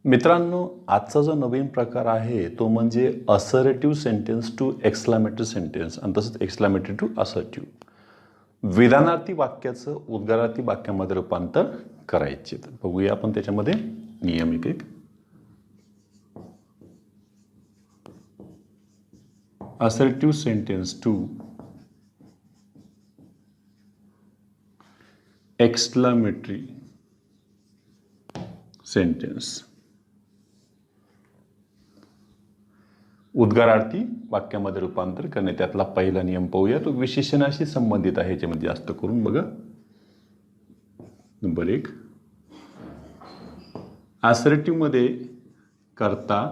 मित्रांनो, आजचा जो नवीन प्रकार आहे तो म्हणजे assertive sentence to exclamatory sentence आणि तसंच एक्सक्लामेटरी टू असर्टिव्ह. विधानार्थी वाक्याचं उद्गारार्थी वाक्यामध्ये रूपांतर करायचे. तर बघूया आपण त्याच्यामध्ये नियम एक एक. Assertive sentence to exclamatory sentence. उद्गारार्थी वाक्यामध्ये रूपांतर करणे. त्यातला पहिला नियम पाहूया. तो विशेषणाशी संबंधित आहे. याच्यामध्ये जास्त करून बघा. नंबर 1, असर्टिव्ह मध्ये कर्ता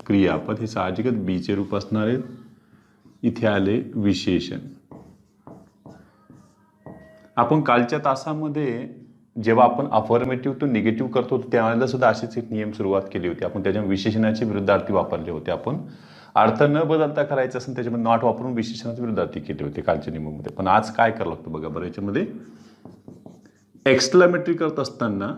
क्रियापद हे साहजिकच बीचे रूप असणार आहेत. इथे आले विशेषण. आपण कालच्या तासामध्ये जेव्हा आपण अफर्मेटिव्ह टू निगेटिव्ह करतो त्यावेळेला सुद्धा अशीच एक नियम सुरुवात केली होती. आपण त्याच्या विशेषणाचे विरुद्धार्थी वापरले होते. आपण अर्थ न बदलता करायचं असेल त्याच्यामध्ये नॉट वापरून विशेषणाचे विरुद्धार्थी केले होते कालच्या नियमामध्ये. पण आज काय करावं लागतं बघा बरं. याच्यामध्ये एक्सक्लामेटरी करत असताना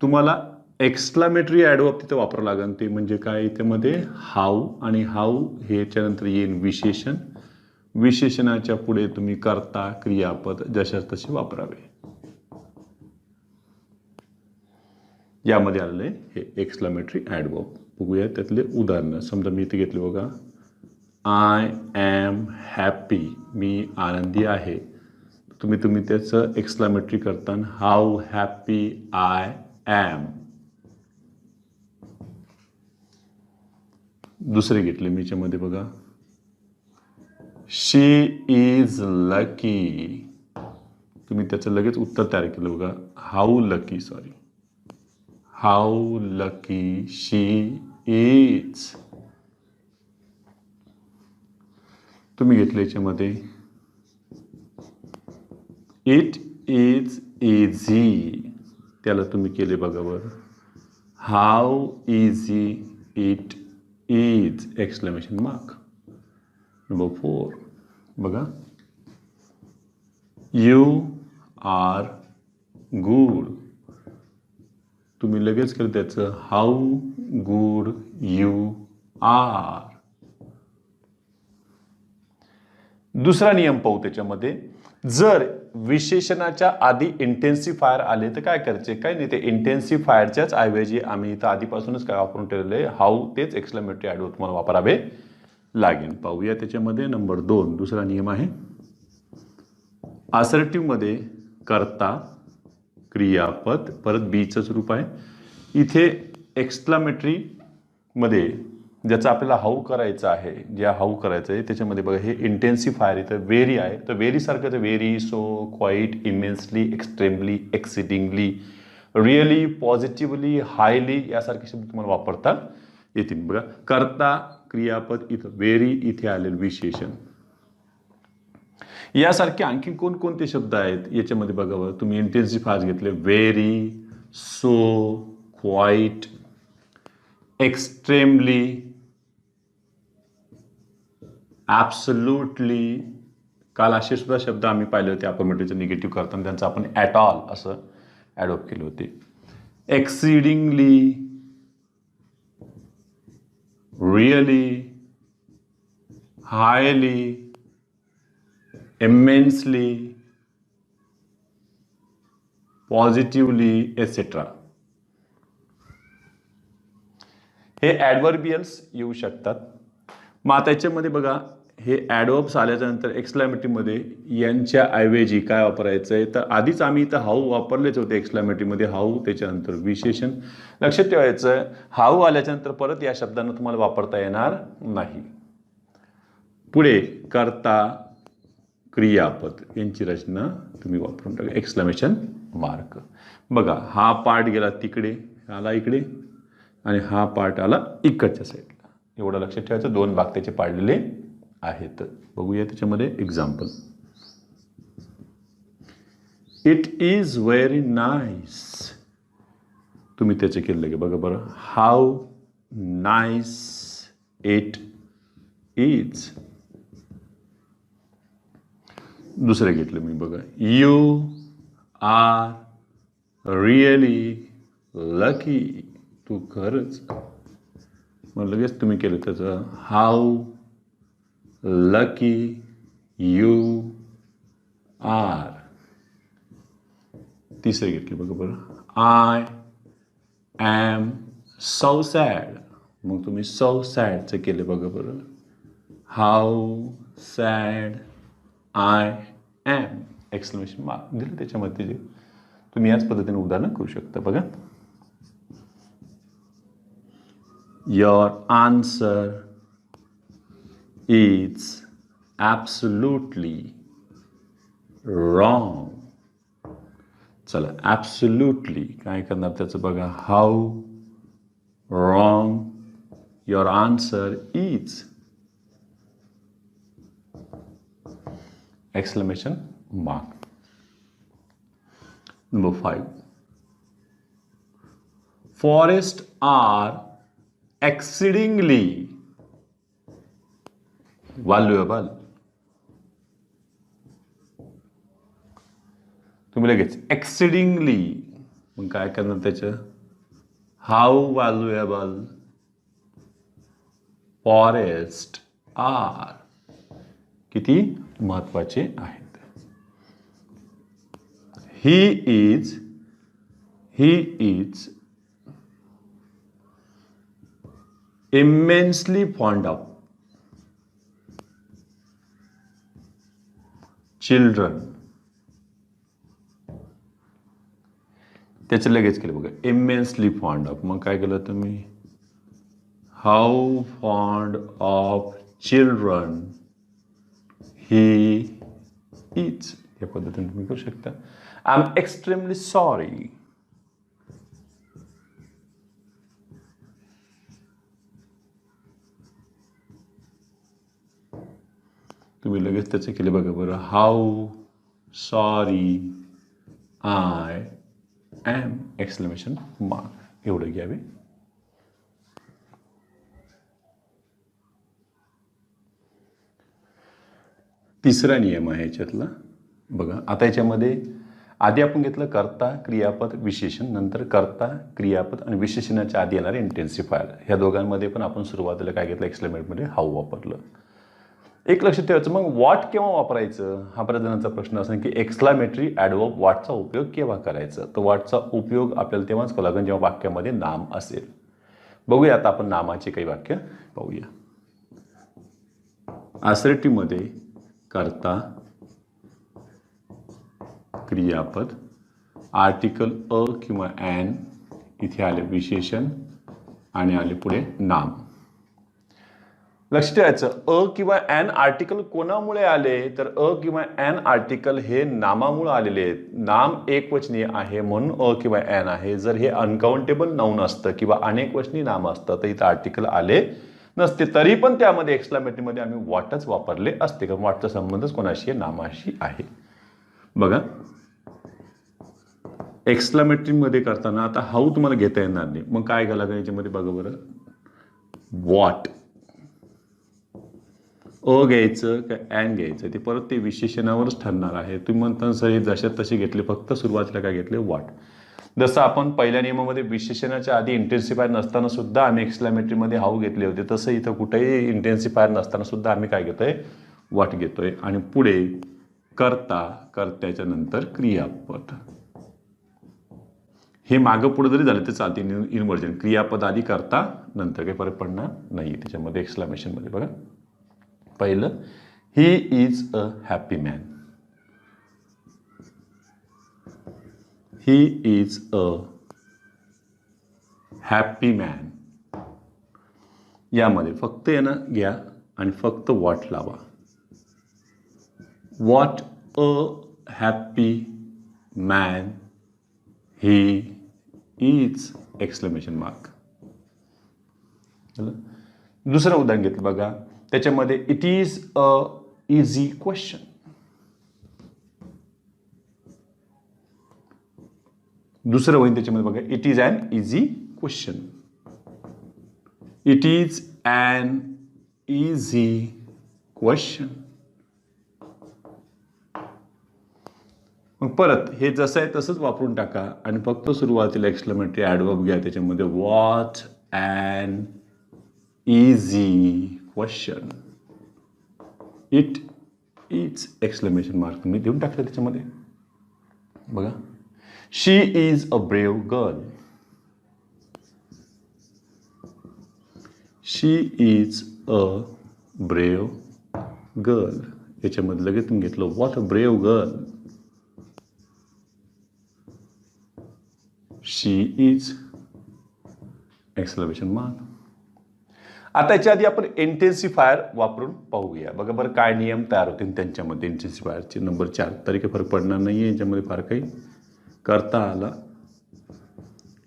तुम्हाला एक्सक्लामेटरी ॲडवर्ब तिथं वापरावं लागेल. ते म्हणजे काय, त्यामध्ये हाऊ आणि हाऊ हे याच्यानंतर येईल विशेषण. विशेषणाच्या पुढे तुम्ही कर्ता क्रियापद जशाच तसे वापरावे. यामध्ये आलेलं आहे हे एक्सक्लामेटरी ॲडवर्ब. बघूया त्यातले उदाहरणं. समजा मी इथे घेतले बघा. आय एम हॅपी, मी आनंदी आहे. तुम्ही त्याचं एक्सक्लामेटरी करताना हाऊ हॅपी आय एम. दुसरे घेतले मी याच्यामध्ये बघा. शी इज लकी, तुम्ही त्याचं लगेच उत्तर तयार केलं बघा. How lucky, sorry, how lucky she is. तुम्ही घेतले याच्यामध्ये इट इज इझी, त्याला तुम्ही केले बघा बरं. How easy it is exclamation mark. Number 4 बघा. यू आर गुड, तुम्ही लगेच केलं त्याचं हाऊ गुड यू आर. दुसरा नियम पाहू त्याच्यामध्ये. जर विशेषणाच्या आधी इंटेन्सिफायर आले तर काय करायचे, काय नाही, ते इंटेन्सिफायरच्याच ऐवजी आम्ही इथं आधीपासूनच काय वापरून ठेवलेलं आहे, हाऊ, तेच एक्सक्लेमेटरी ॲडवर्ब तुम्हाला वापरावे लागेल. पाहूया त्याच्यामध्ये. नंबर 2 दुसरा नियम आहे. असर्टिव्ह मध्ये कर्ता क्रियापद परत बीचंच रूप आहे. इथे एक्सक्लामेटरी मध्ये ज्याचा आपल्याला हाऊ करायचं आहे, ज्या हाऊ करायचं आहे त्याच्यामध्ये बघा हे इंटेन्सिफायर इथं व्हेरी आहे. तर व्हेरी सारखं तर very, so, quite, immensely, extremely, exceedingly, really, positively, highly यासारखे शब्द तुम्हाला वापरता येतील. बघा कर्ता क्रियापद इथं व्हेरी, इथे आलेलं विशेषण. यासारखे आणखी कोणकोणते शब्द आहेत याच्यामध्ये बघा. तुम्ही इंटेन्सिफायर घेतले very, so, quite, extremely, absolutely. काल असे सुद्धा शब्द आम्ही पाहिले होते अफर्मेटिव्हचं निगेटिव्ह करताना, त्यांचं आपण ॲट ऑल असं ॲडॉप्ट केले होते. Exceedingly, really, highly, immensely, positively etcetera. हे ॲडव्हर्बियल्स येऊ शकतात. मग आता याच्यामध्ये बघा हे ॲडवर्ब्स आल्याच्या नंतर एक्सक्लामेटरीमध्ये यांच्या ऐवजी काय वापरायचं आहे, तर आधीच आम्ही इथं हाऊ वापरलेच होते एक्सक्लामेटरीमध्ये. हाऊ त्याच्यानंतर विशेषण. लक्षात ठेवायचं हाऊ आल्याच्यानंतर परत या शब्दांना तुम्हाला वापरता येणार नाही. पुढे कर्ता क्रियापद यांची रचना तुम्ही वापरून टाका एक्सक्लेमेशन मार्क. बघा हा पार्ट गेला तिकडे, आला इकडे, आणि हा पार्ट आला इकडच्या साईडला. एवढं लक्षात ठेवायचं. 2 भाग त्याचे पाडलेले आहेत. बघूया त्याच्यामध्ये example. It is very nice, तुम्ही त्याचे केलं की बघा बरं. How nice it is. दुसरे घेतलं मी बघा. यू आर रिअली लकी, तू खरंच. मग लगेच तुम्ही केलं त्याचं हाऊ लकी यू आर. तिसरं घेतली बघा बरं, आय एम सो सॅड. मग तुम्ही सो सॅडचं केलं बघा बरं, how sad I am exclamation mark दिलं त्याच्यामध्ये. जे तुम्ही याच पद्धतीने उदाहरण करू शकता बघा. Your answer is absolutely wrong. चला absolutely काय करणार त्याचं बघा, how wrong your answer is exclamation mark. Number 5. Forests are exceedingly valuable. तुम्ही लगेच एक्सिडिंगली मग काय करणार त्याचं, हाऊ व्हॅल्युएबल फॉरेस्ट आर, किती महत्वाचे आहेत. He is immensely fond of children. त्याचं लगेच केलं बघा, immensely fond of. मग काय केलं तुम्ही, how fond of children he is. या पद्धतीने तुम्ही करू शकता. I am extremely sorry. तुम्ही लगेच त्याचे केले बघा बरं, how sorry I am exclamation mark. एवढं घ्यावे. तिसरा नियम आहे याच्यातला बघा. आता याच्यामध्ये आधी आपण घेतलं कर्ता क्रियापद विशेषण, नंतर कर्ता क्रियापद आणि विशेषणाच्या आधी येणारे इंटेन्सिफायर. ह्या दोघांमध्ये पण आपण सुरुवातीला काय घेतलं, एक्सक्लेमेटमध्ये हाऊ वापरलं. एक लक्षात ठेवायचं, मग वॉट केव्हा वापरायचं हा बऱ्याच जणांचा प्रश्न असेल की एक्सक्लामेटरी ॲडवर्ब वॉटचा उपयोग केव्हा करायचा. तर वॉटचा उपयोग आपल्याला तेव्हाच करावा लागेल जेव्हा वाक्यामध्ये नाम असेल. बघूया आता आपण नामाचे काही वाक्य पाहूया. आसरेटीमध्ये कर्ता क्रियापद, आर्टिकल अ किंवा ॲन, इथे आले विशेषण आणि आले पुढे नाम. लक्ष ठेवायचं, अ किंवा ॲन आर्टिकल कोणामुळे आले, तर अ किंवा ॲन आर्टिकल हे नामामुळे आलेले आहेत. नाम एकवचनीय आहे म्हणून अ किंवा ॲन आहे. जर हे अनकाउंटेबल नाउन असतं किंवा अनेक वचनी नाम असतं तर इथं आर्टिकल आले नसते. तरी पण त्यामध्ये एक्सक्लामेटरीमध्ये आम्ही वॉटच वापरले असते, कारण वॉटचा संबंधच कोणाशी आहे, नामाशी आहे. बघा एक्सक्लामेटरीमध्ये करताना आता हाऊ तुम्हाला घेता येणार नाही. मग काय घाला याच्यामध्ये बघा बरं, वॉट अ घ्यायचं का ॲन घ्यायचं ते परत ते विशेषणावरच ठरणार आहे. तुम्ही म्हणता सर हे जशात तसे घेतले, फक्त सुरुवातीला काय घेतले, वॉट. जसं आपण पहिल्या नियमामध्ये विशेषणाच्या आधी इंटेन्सिफायर नसताना सुद्धा आम्ही एक्सक्लामेटरीमध्ये हाऊ घेतले होते, तसं इथं कुठेही इंटेन्सिफायर नसताना सुद्धा आम्ही काय घेतोय, वॉट घेतोय. आणि पुढे कर्ता, कर्त्याच्या नंतर क्रियापद. हे मागं पुढे जरी झालं तर चालते, इन्व्हर्जन. क्रियापद आधी कर्ता नंतर काही फरक पडणार नाही त्याच्यामध्ये. एक्सक्लामेशनमध्ये बघा पहिलं, he is a happy man. He is a happy man. यामध्ये फक्त येणं घ्या आणि फक्त वॉट लावा. What a happy man he is exclamation mark. दुसरं उदाहरण घेतलं बघा, त्याच्यामध्ये it is a easy question. दुसरं होईल त्याच्यामध्ये बघा, it is an easy question. It is an easy question. मग परत हे जसं आहे तसंच वापरून टाका आणि फक्त सुरुवातीला एक्सक्लेमेटरी ॲडवर्ब घ्या त्याच्यामध्ये what an easy question. It is exclamation mark मी देऊन टाकलं त्याच्यामध्ये. बघा, she is a brave girl. She is a brave girl. याच्यामध्ये लगेच तुम्ही घेतलं what a brave girl. She is exclamation mark. आता याच्या आधी आपण इंटेन्सिफायर वापरून पाहूया. बघा बरं काय नियम तयार होतील त्यांच्यामध्ये इंटेन्सिफायरचे. नंबर 4 तरी काही फरक पडणार नाही आहे याच्यामध्ये फार काही. करता आला,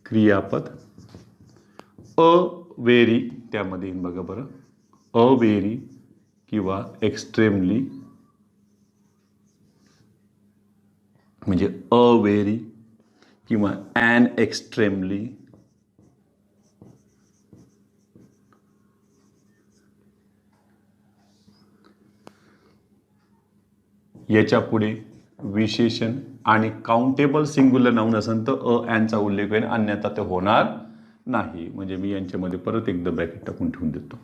क्रियापद, अ व्हेरी त्यामध्ये येईन. बघा बरं, अ व्हेरी किंवा एक्स्ट्रीमली म्हणजे अ व्हेरी किंवा ॲन एक्स्ट्रीमली. याच्या पुढे विशेषण आणि काउंटेबल सिंग्युलर नाऊन असेल तर अ ॲनचा उल्लेख होईल, अन्यथा ते होणार नाही. म्हणजे मी यांच्यामध्ये परत एकदा ब्रॅकेट टाकून ठेवून देतो.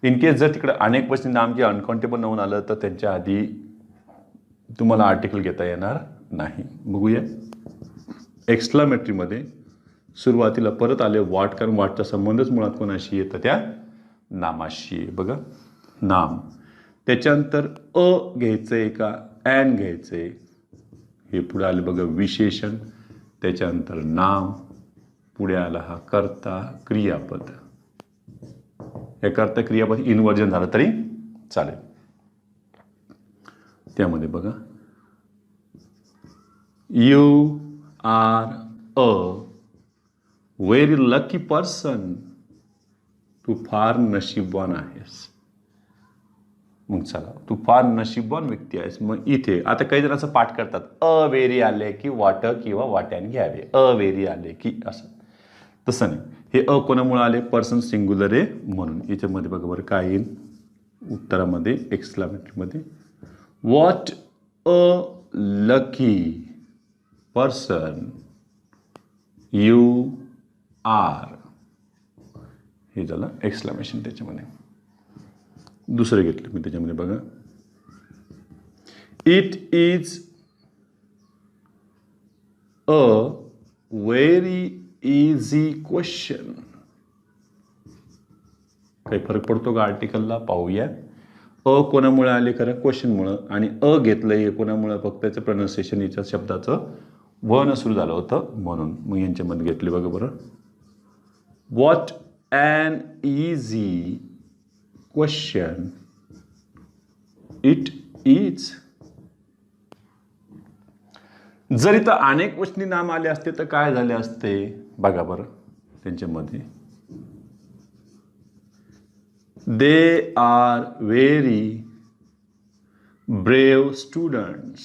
इन केस जर तिकडे अनेक वचनी नाम जे अनकाउंटेबल नाऊन आलं तर त्यांच्या आधी तुम्हाला आर्टिकल घेता येणार नाही. बघूया एक्सक्लामेटरीमध्ये सुरुवातीला परत आले वाट, कारण वाटचा संबंधच मुळात कोणाशी येतं, त्या नामाशी आहे. बघा नाम, त्याच्यानंतर अ घ्यायचंय का ॲन घ्यायचंय, हे पुढे आले बघा विशेषण, त्याच्यानंतर नाम, पुढे आला हा कर्ता क्रियापद. हे कर्ता क्रियापद इन्व्हर्जन झालं तरी चालेल. त्यामध्ये बघा you are a very lucky person. तू फार नशीबवान आहेस. मग चला, तू फार नशीबवान व्यक्ती आहेस. मग इथे आता काही जण असं पाठ करतात, अ वेरी आले की वाट किंवा वाट्याने घ्यावे, अ वेरी आले की असं. तसं नाही, हे अ कोणामुळे आले, पर्सन सिंग्युलर आहे म्हणून. याच्यामध्ये बघा बरं काय येईल उत्तरामध्ये एक्सक्लामेटरीमध्ये, what a lucky person you are. हे झालं एक्सक्लामेशन. त्याच्यामध्ये दुसरं घेतलं मी त्याच्यामध्ये बघा, it is a very easy question. काही फरक पडतो का आर्टिकलला, पाहूया. अ कोणामुळे आले खरं, क्वेश्चनमुळं, आणि अ घेतलंय हे कोणामुळं, फक्त त्याचं प्रोनाउन्सिएशन याच्या शब्दाचं व न सुरू झालं होतं म्हणून. मग यांच्यामध्ये घेतले बघा बरं, what an easy question it is. जर इथं अनेक वचनी नाम आले असते तर काय झाले असते बघा बरं त्यांच्यामध्ये, they are very brave students.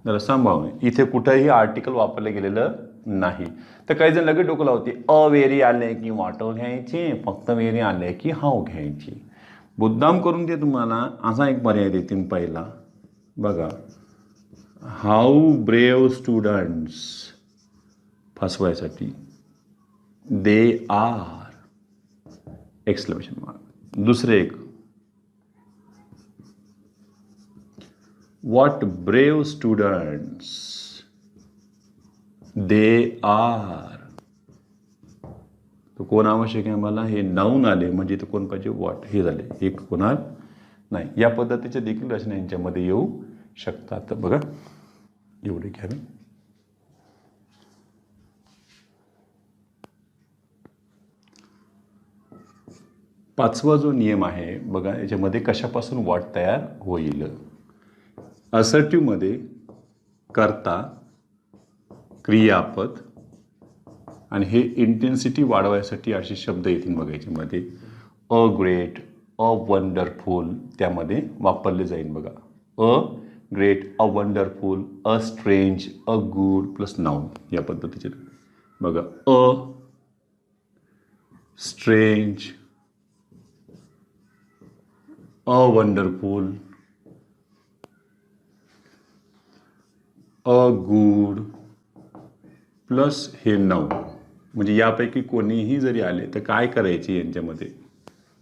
जरा सांभाळून, इथे कुठेही आर्टिकल वापरलं गेलेलं नाही. तर काही जण लगेच डोकं लावते, अ वेरी आले की वाटो घ्यायची, फक्त वेरी आले की हाव घ्यायची. मुद्दाम करून ते तुम्हाला असा एक पर्याय देतील पहिला बघा, हाऊ ब्रेव स्टुडंट्स फसवायसाठी, दे आर एक्सक्लेमेशन मार्क. दुसरे एक, what brave students they are. तो कोण आवश्यक आहे आम्हाला, हे नाऊन आले म्हणजे तो कोण पाहिजे, व्हॉट हे झाले, हे कोणाल नाही. या पद्धतीच्या देखील रचना यांच्यामध्ये येऊ शकतात. तर बघा एवढे घ्यावे. पाचवा जो नियम आहे बघा, याच्यामध्ये कशापासून व्हॉट तयार होईल. असर्टिव्हमध्ये कर्ता क्रियापद आणि हे इंटेन्सिटी वाढवायसाठी असे शब्द येतील बघा याच्यामध्ये, अ ग्रेट, अ वंडरफुल त्यामध्ये वापरले जाईल बघा. A great, a wonderful, a strange, a good plus noun या पद्धतीचे बघा. A strange, a wonderful, a good plus हे 9, म्हणजे यापैकी कोणीही जरी आले तर काय करायचे यांच्यामध्ये,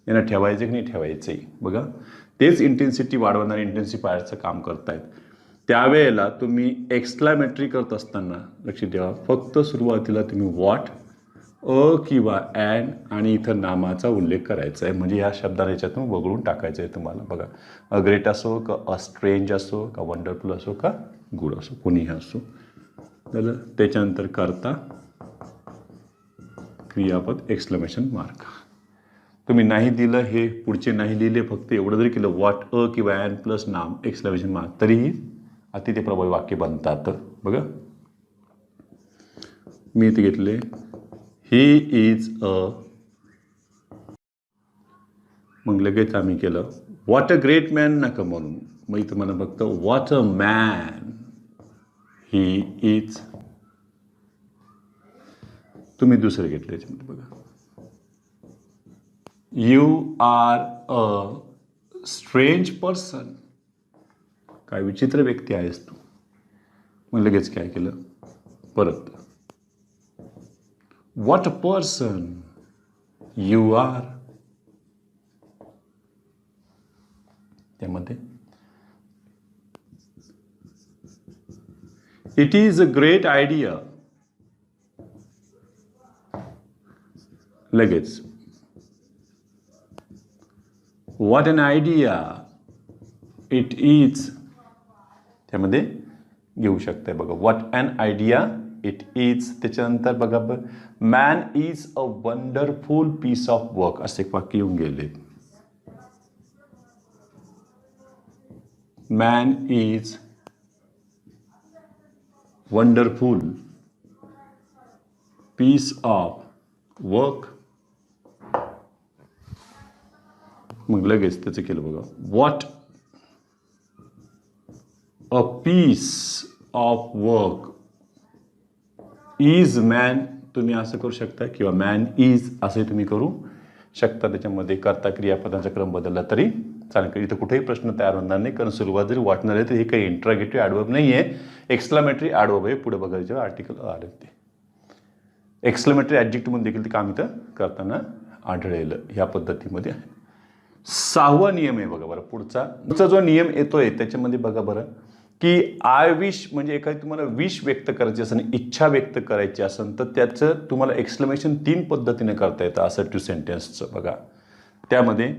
यांना ठेवायचे की नाही ठेवायचे. बघा तेच इंटेन्सिटी वाढवणारे इंटेन्सिफायरचं काम करतायत. त्यावेळेला तुम्ही एक्सक्लामेटरी करत असताना लक्षात ठेवा, फक्त सुरुवातीला तुम्ही व्हॉट, अ किंवा अँड आणि इथं नामाचा उल्लेख करायचा आहे. म्हणजे ह्या शब्दाला याच्यातून वगळून टाकायचं आहे तुम्हाला. बघा अ ग्रेट असो का अ स्ट्रेंज असो का वंडरफुल असो का गुड असो, कोणीही असो. झालं. त्याच्यानंतर करता क्रियापद एक्सक्लेमेशन मार्क. तुम्ही नाही दिलं, हे पुढचे नाही लिहिले, फक्त एवढं जरी केलं व्हॉट, अ किंवा अँड प्लस नाम एक्सक्लेमेशन मार्क, तरीही अतिशय प्रभावी वाक्य बनतात. बघा मी इथे घेतले ही इज अ, मग लगेच आम्ही केलं व्हॉट अ ग्रेट मॅन नका म्हणून, मग इथं मला फक्त what a man he is. तुम्ही दुसरं घेतलं याच्यामध्ये. बघा you are a strange person, काय विचित्र व्यक्ती आहेस तू. मग लगेच काय केलं परत what a person you are. त्यामध्ये it is a great idea, लगेच what an idea it is, त्यामध्ये घेऊ शकताय. बघा what an idea it is. त्याच्यानंतर बघा man is a wonderful piece of work, असे एक वाक्य येऊन गेले. Man is wonderful piece of work. मग लगेच त्याचं केलं बघा what a piece of work is man. तुम्ही असं करू शकता किंवा मॅन इज असे तुम्ही करू शकता. त्याच्यामध्ये करता क्रियापदांचा क्रम बदलला तरी चालेल. इथं कुठेही प्रश्न तयार होणार नाही, कारण सुरुवात जरी वाटणार आहे तर हे काही इंट्रागेटिव्ह ॲडवर्ब नाही आहे, एक्सक्लामेटरी ॲडवर्ब आहे. पुढे बघायचं आर्टिकल आले ते एक्सक्लेमेटरी ॲडजेक्टिव्ह म्हणून देखील ते काम इथं करताना आढळलेलं ह्या पद्धतीमध्ये आहे. 6वा नियम आहे बघा बरं. पुढचा जो नियम येतोय त्याच्यामध्ये बघा बरं की आय विश, म्हणजे एखादी तुम्हाला विश व्यक्त करायची असेल, इच्छा व्यक्त करायची असेल तर त्याचं तुम्हाला एक्सक्लेमेशन 3 पद्धतीने करता येतं असर्टिव्ह सेंटेन्सचं. बघा त्यामध्ये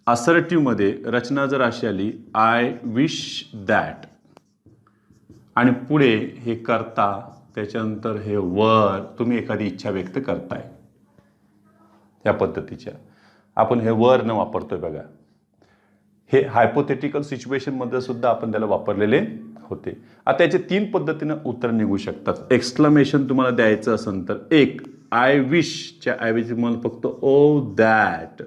असर्टिव्हमध्ये रचना जर अशी आली आय विश दॅट आणि पुढे हे करता, त्याच्यानंतर हे वर तुम्ही एखादी इच्छा व्यक्त करताय, त्या पद्धतीच्या आपण हे वर न वापरतोय. बघा हे हायपोथेटिकल सिच्युएशनमध्ये सुद्धा आपण त्याला वापरलेले होते. आता याचे 3 पद्धतीनं उत्तर निघू शकतात. एक्सक्लेमेशन तुम्हाला द्यायचं असेल तर एक आय विशच्या ऐवजी तुम्हाला फक्त ओ दॅट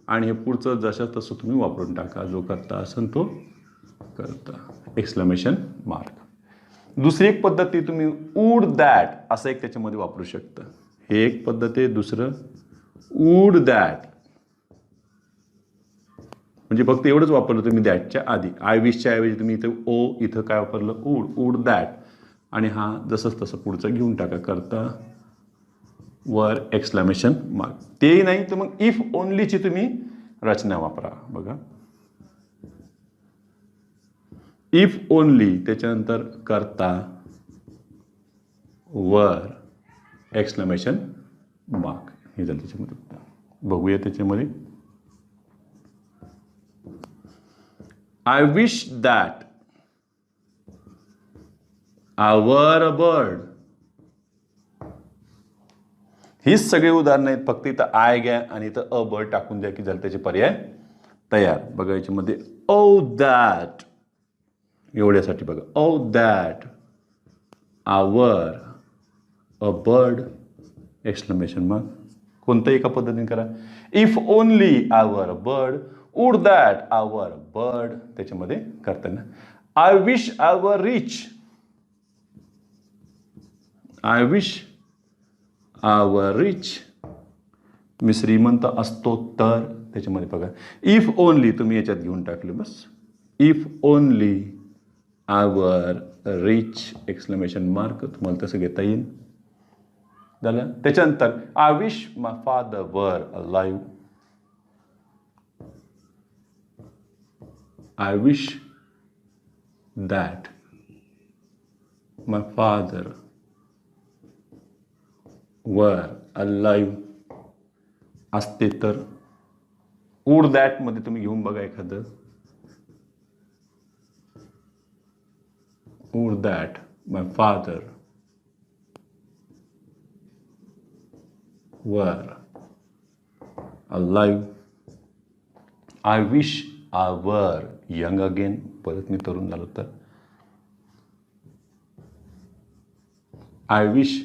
आणि हे पुढचं जशा तसं तुम्ही वापरून टाका. जो करता असेल तो करता एक्सक्लेमेशन मार्क. दुसरी एक पद्धती तुम्ही वूड दॅट असं एक त्याच्यामध्ये वापरू शकता. हे एक पद्धत आहे. दुसरं वूड दॅट, म्हणजे फक्त एवढंच वापरलं तुम्ही दॅटच्या आधी. आय विशच्या ऐवजी तुम्ही इथं ओ, इथं काय वापरलं वूड, वूड दॅट आणि हा जसंच तसं पुढचं घेऊन टाका. करता वर एक्सक्लेमेशन मार्क. तेही नाही तर मग इफ ओनलीची तुम्ही रचना वापरा. बघा इफ ओनली, त्याच्यानंतर करता वर एक्सक्लेमेशन मार्क. हे झालं त्याच्यामध्ये. बघूया त्याच्यामध्ये आय विश दॅट आय वर अ बर्ड. हीच सगळी उदाहरणं आहेत. फक्त इथं आय घ्या आणि इथं अ बर्ड टाकून द्या की झालं त्याचे पर्याय तयार. बघा याच्यामध्ये ओ दॅट एवढ्यासाठी बघा oh that I were a bird exclamation mark. कोणत्याही एका पद्धतीने करा. If only I were a bird, would that I were bird. त्याच्यामध्ये करताना I wish I were rich, I wish I were rich, मी श्रीमंत असतो तर. त्याच्यामध्ये बघा इफ ओनली तुम्ही याच्यात घेऊन टाकले बस. If only I were rich exclamation mark, तुम्हाला तसं घेता येईल. झालं. त्याच्यानंतर I wish my father were alive. I wish that my father were alive असते तर. वुड दॅट मध्ये तुम्ही घेऊन बघा एखादं. Would that my father were alive. I wish I were young again, परत मी तरुण झालो तर. I wish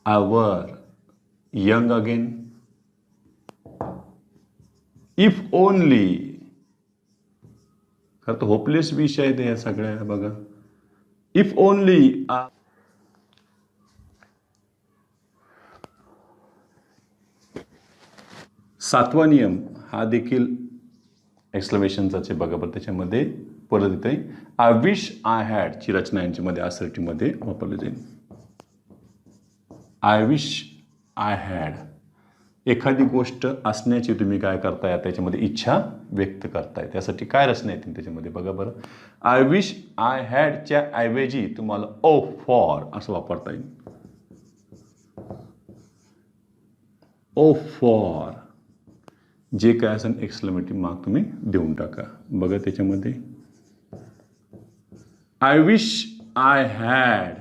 I were young again. If only, खरं तर होपलेस विश आहे ते या सगळ्या बघा. If only. सातवा नियम हा देखील एक्सक्लेमेशनचाच आहे बघा. बरं त्याच्यामध्ये परत येते आय विश आय हॅड ची रचना यांच्यामध्ये असर्टिव्हमध्ये वापरली जाईल. आय विश आय हॅड, एखादी गोष्ट असण्याची तुम्ही काय करताय त्याच्यामध्ये इच्छा व्यक्त करताय, त्यासाठी काय रचना येतील त्याच्यामध्ये बघा बरं. आय विश आय हॅडच्या ऐवजी तुम्हाला ओ फॉर असं वापरता येईल. ओ फॉर जे काय असेल एक्सक्लेमेटिव्ह मार्क तुम्ही देऊन टाका बघा त्याच्यामध्ये. I wish I had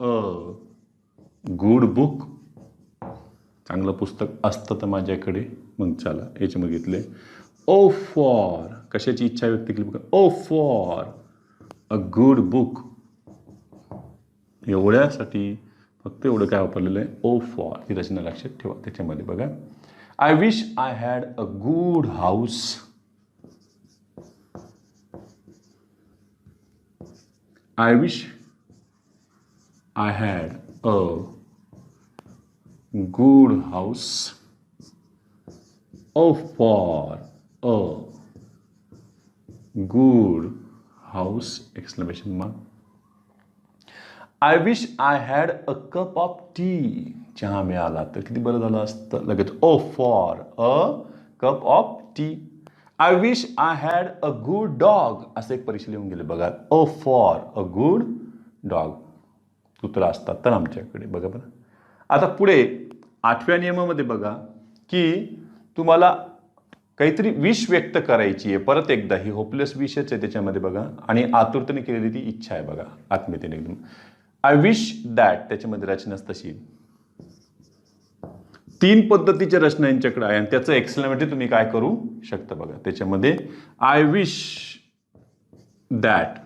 a good book, चांगलं पुस्तक असतं तर माझ्याकडे. मग चला याच्यामध्ये घेतले ओ फॉर, कशाची इच्छा व्यक्त केली बघा. ओ फॉर अ गुड बुक, एवढ्यासाठी फक्त एवढं काय वापरलेलं आहे, ओ फॉर. ही रचना लक्षात ठेवा त्याच्यामध्ये बघा. I wish I had a good house. I wish I had a good house. O for a good house exclamation mark. I wish I had a cup of tea. चहा मिळाला तर किती बरं झालं असतं. लगेच O for a cup of tea. I wish I had a good dog, असं एक परीक्षा लिहून गेले बघा. ओ फॉर अ गुड डॉग, कुत्रा असतात तर आमच्याकडे बघा बरं. आता पुढे 8व्या नियमामध्ये बघा की तुम्हाला काहीतरी विश व्यक्त करायची आहे. परत एकदा ही होपलेस विशच आहे त्याच्यामध्ये बघा, आणि आतुरतेने केलेली ती इच्छा आहे बघा, आत्मीयतेने एकदम. आय विश दॅट, त्याच्यामध्ये रचनाच तशी 3 पद्धतीच्या रचना यांच्याकडे आहे, आणि त्याचं एक्सक्लेमेटिव्ह तुम्ही काय करू शकता बघा त्याच्यामध्ये. आय विश दॅट,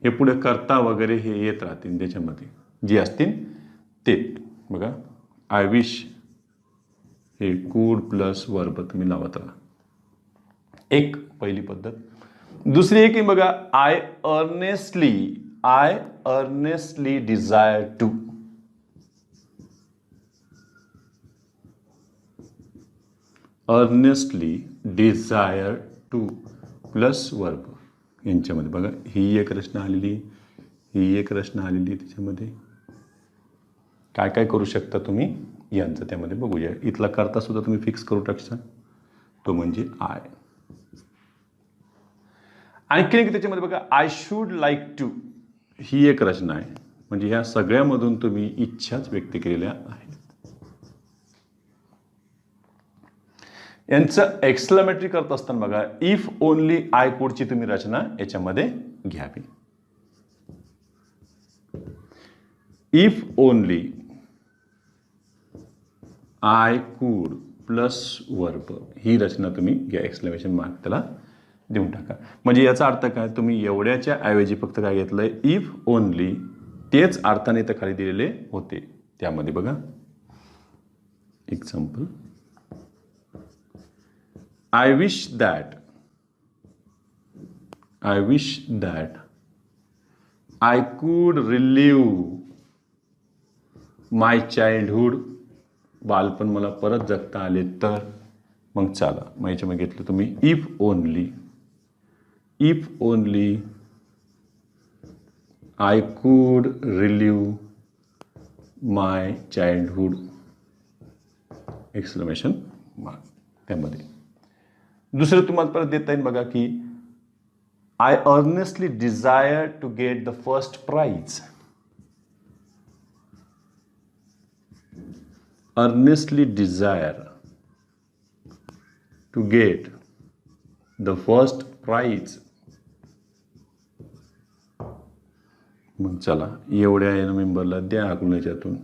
हे पुढे करता वगैरे हे येत राहतील त्याच्यामध्ये जे असतील ते बघा. आय विश हे कुड प्लस वर्ब तुम्ही लावत राहा. एक पहिली पद्धत. दुसरी एक बघा, I earnestly desire to. Earnestly desire to plus verb यांच्यामध्ये बघा. ही एक रचना आलेली, ही एक रचना आलेली. त्याच्यामध्ये काय काय करू शकता तुम्ही यांचं त्यामध्ये बघूया. इथला करता सुद्धा तुम्ही फिक्स करू टाकता, तो म्हणजे आय. आणखी एक त्याच्यामध्ये बघा, आय शूड लाईक टू. ही एक रचना आहे, म्हणजे ह्या सगळ्यामधून तुम्ही इच्छाच व्यक्त केलेल्या आहेत. यांचं एक्सक्लेमेटरी करत असताना बघा, इफ ओनली आय कुडची तुम्ही रचना याच्यामध्ये घ्यावी. If only I could plus verb, ही रचना तुम्ही घ्या. एक्सक्लेमेशन मार्क त्याला देऊन टाका. म्हणजे याचा अर्थ काय, तुम्ही एवढ्याच्या ऐवजी फक्त काय घेतलंय, इफ ओनली, तेच अर्थाने तर खाली दिलेले होते त्यामध्ये बघा. Example, I wish that I could relive my childhood. बालपण मला परत जगता आले तर. मग चला, मग याच्यामध्ये घेतलं तुम्ही if only if only I could relive my childhood exclamation mark. त्यामध्ये दुसरं तुम्हाला परत देता येईल बघा की I earnestly desire to get the first prize. Earnestly desire to get the first prize. मग चला एवढ्या या मेंबरला द्या हाकलून याच्यातून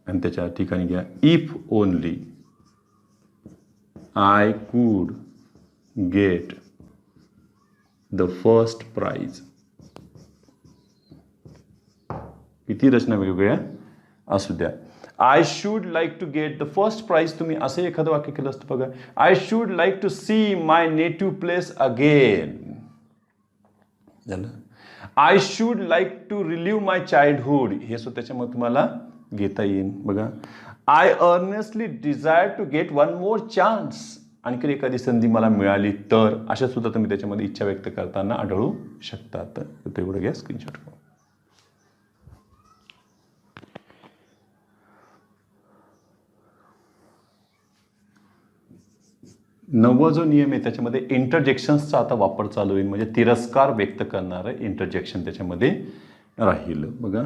आणि त्याच्या ठिकाणी घ्या if only I could get the first prize. किती रचना वेगवेगळ्या असू द्या. I should like to get the first prize. तुम्ही असं एखादं वाक्य केलं असतं बघा. I should like to see my native place again. झालं. I should like to relive my childhood. हे सुद्धा त्याच्यामध्ये तुम्हाला घेता येईल बघा. I earnestly desire to get one more chance. आणखी एखादी संधी मला मिळाली तर, अशा सुद्धा तुम्ही त्याच्यामध्ये इच्छा व्यक्त करताना आढळू शकतात. तर तेवढं घ्या स्क्रीनशॉट. नववा जो नियम आहे त्याच्यामध्ये इंटरजेक्शन्सचा आता वापर चालू होईल. म्हणजे तिरस्कार व्यक्त करणारं इंटरजेक्शन त्याच्यामध्ये राहील बघा.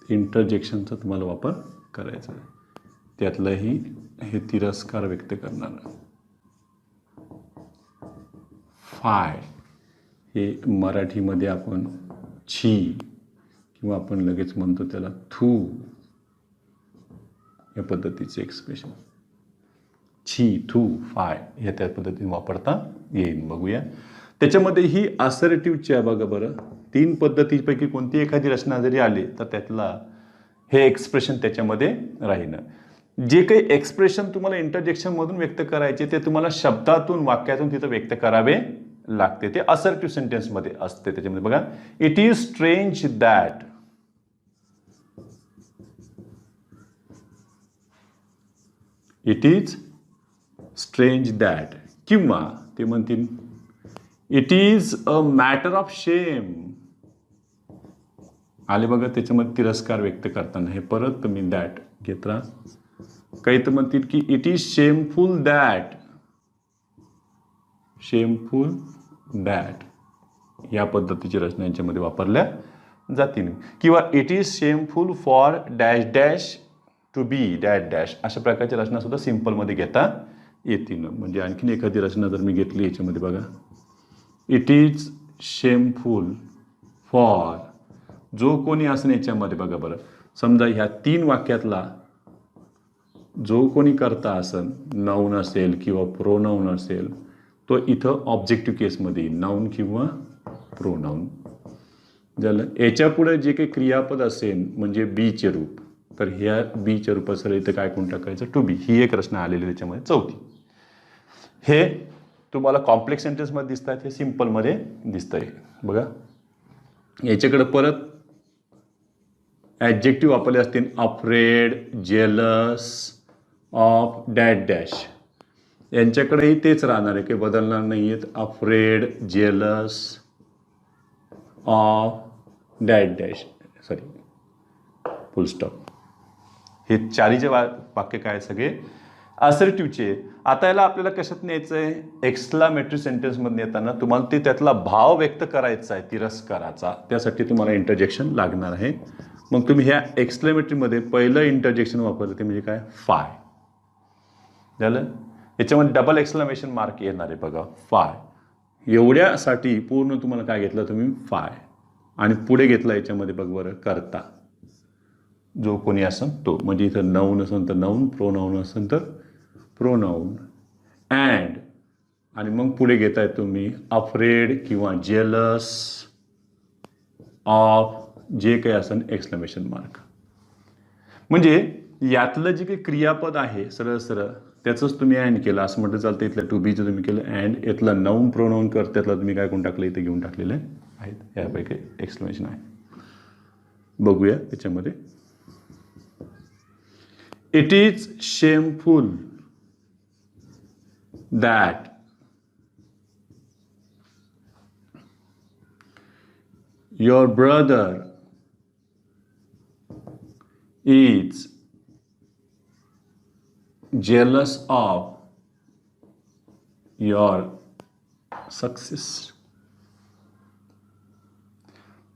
इंटरजेक्शनचा तुम्हाला वापर करायचा आहे. त्यातलंही हे तिरस्कार व्यक्त करणारं. फाय हे मराठीमध्ये आपण छी किंवा आपण लगेच म्हणतो त्याला थू या पद्धतीचे एक्सप्रेशन. छी, थू, फाय हे त्या पद्धतीने वापरता येईल. बघूया त्याच्यामध्ये ही असर्टिव्हची आहे बघा बरं. 3 पद्धतीपैकी कोणती एखादी रचना जरी आली तर त्यातला हे एक्सप्रेशन त्याच्यामध्ये राहील. जे काही एक्सप्रेशन तुम्हाला इंटरजेक्शनमधून व्यक्त करायचे ते तुम्हाला शब्दातून वाक्यातून तिथं व्यक्त करावे लागते. ते असर्टिव्ह सेंटेन्समध्ये असते. त्याच्यामध्ये बघा it is strange that. It is strange that. किंवा ते म्हणतील it is a matter of शेम. आले बघा त्याच्यामध्ये तिरस्कार व्यक्त करताना हे परत तुम्ही दॅट घेत राहा. काही तर म्हणतील की it is shameful that. Shameful that या पद्धतीची रचना यांच्यामध्ये वापरल्या जातील. किंवा it is shameful for dash dash to be dash dash. अशा प्रकारच्या रचना सुद्धा सिम्पलमध्ये घेता येतील. म्हणजे आणखीन एखादी रचना जर मी घेतली याच्यामध्ये बघा इट इज शेमफुल फॉर. जो कोणी असं याच्यामध्ये बघा बरं. समजा ह्या 3 वाक्यातला जो कोणी करता असन, नाऊन असेल किंवा प्रोनाऊन असेल, तो इथं ऑब्जेक्टिव्ह केसमध्ये येईल. नाऊन किंवा प्रोनाऊन झालं. याच्या पुढे जे काही क्रियापद असेल म्हणजे बीचे रूप, तर ह्या बीच्या रूपासह इथं काय कोण टाकायचं टू बी. ही एक रचना आलेली त्याच्यामध्ये 4थी. हे तुम्हाला कॉम्प्लेक्स सेंटेन्समध्ये दिसत आहेत, हे सिम्पलमध्ये दिसत आहे बघा. याच्याकडे परत ॲडजेक्टिव्ह वापरले असतील afraid, jealous of dash dash. यांच्याकडेही तेच राहणार आहे, काही बदलणार नाही आहेत. Afraid, jealous of dash dash sorry full stop. हे 4 वाक्य काय सगळे असर्टिव्हचे. आता याला आपल्याला कशात न्यायचं आहे, एक्सक्लामेटरी सेंटेन्समध्ये येताना तुम्हाला ते त्यातला भाव व्यक्त करायचा आहे तिरस्काराचा. त्यासाठी तुम्हाला इंटरजेक्शन लागणार आहे. मग तुम्ही ह्या एक्सक्लेमेटरीमध्ये पहिलं इंटरजेक्शन वापरलं ते म्हणजे काय फाय झालं. याच्यामध्ये डबल एक्सक्लेमेशन मार्क येणार आहे बघा फाय. एवढ्यासाठी पूर्ण तुम्हाला काय घेतलं तुम्ही फाय आणि पुढे घेतला याच्यामध्ये बघ बरं करता. जो कोणी असेल तो, म्हणजे इथं नाऊन असेल तर नाऊन, प्रोनाऊन असेल तर प्रोनाऊन. अँड आणि मग पुढे घेताय तुम्ही अफ्रेड किंवा जेलस ऑफ जे काही असेल एक्सक्लेमेशन मार्क. म्हणजे यातलं जे काही क्रियापद आहे सरळ सरळ त्याचंच तुम्ही अँड केलं असं म्हटलं चालतं. इथलं टू बीचं तुम्ही केलं अँड. यातलं नाऊन प्रोनाऊन कर त्यातलं तुम्ही काय कोण टाकलं इथे घेऊन टाकलेलं आहेत. यापैकी एक्सक्लेमेशन आहे. बघूया त्याच्यामध्ये it is shameful that your brother is jealous of your success.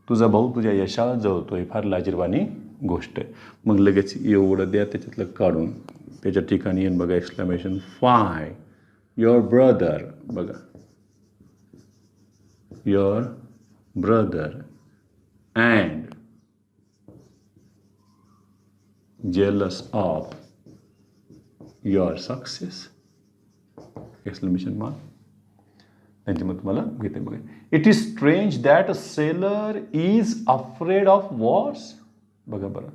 तुझा भाऊ तुझ्या यशाला जळतोय, फार लाजिरवाणी गोष्ट आहे. मग लगेच एवढं द्या त्याच्यातलं काढून त्याच्या ठिकाणी येऊन बघा एक्सक्लेमेशन फाय युअर ब्रदर, बघा your brother and jealous of your success exclamation mark. त्यांच्यामध्ये तुम्हाला घेते बघा. It is strange that a sailor is afraid of wars. बघा बरं